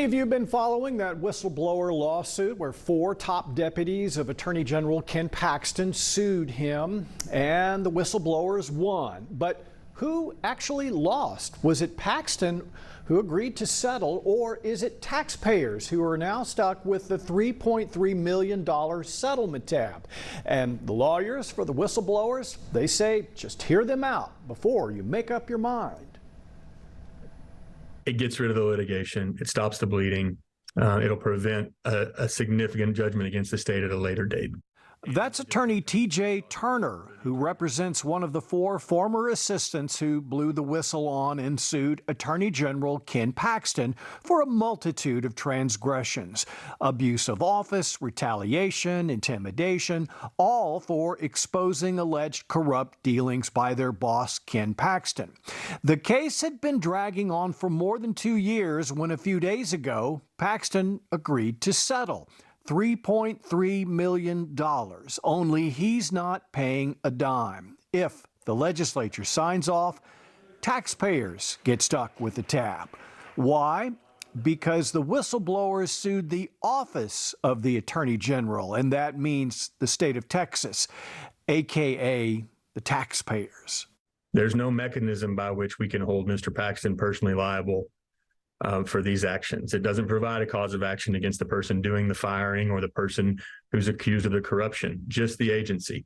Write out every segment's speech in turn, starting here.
Have you been following that whistleblower lawsuit where 4 top deputies of Attorney General Ken Paxton sued him and the whistleblowers won? But who actually lost? Was it Paxton who agreed to settle, or is it taxpayers who are now stuck with the $3.3 million settlement tab? And the lawyers for the whistleblowers, they say just hear them out before you make up your mind. It gets rid of the litigation. It stops the bleeding. It'll prevent a significant judgment against the state at a later date. That's attorney T.J. Turner, who represents one of the 4 former assistants who blew the whistle on and sued Attorney General Ken Paxton for a multitude of transgressions: abuse of office, retaliation, intimidation, all for exposing alleged corrupt dealings by their boss, Ken Paxton. The case had been dragging on for more than 2 years when a few days ago, Paxton agreed to settle. $3.3 million, only he's not paying a dime. If the legislature signs off, taxpayers get stuck with the tab. Why? Because the whistleblowers sued the office of the Attorney General, and that means the state of Texas, aka the taxpayers. There's no mechanism by which we can hold Mr. Paxton personally liable for these actions. It doesn't provide a cause of action against the person doing the firing or the person who's accused of the corruption, just the agency.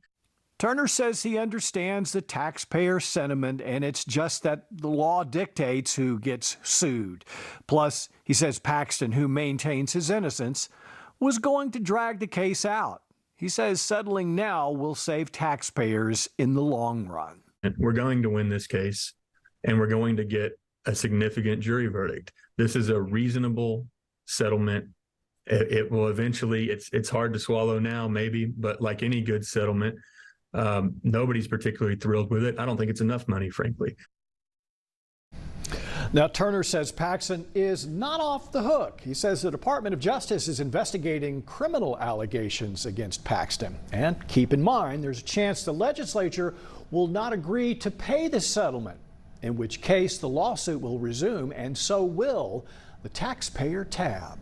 Turner says he understands the taxpayer sentiment, and it's just that the law dictates who gets sued. Plus, he says Paxton, who maintains his innocence, was going to drag the case out. He says settling now will save taxpayers in the long run. We're going to win this case, and we're going to get a significant jury verdict. This is a reasonable settlement. It will eventually, it's hard to swallow now, maybe, but like any good settlement, nobody's particularly thrilled with it. I don't think it's enough money, frankly. Now, Turner says Paxton is not off the hook. He says the Department of Justice is investigating criminal allegations against Paxton. And keep in mind, there's a chance the legislature will not agree to pay the settlement, in which case the lawsuit will resume, and so will the taxpayer tab.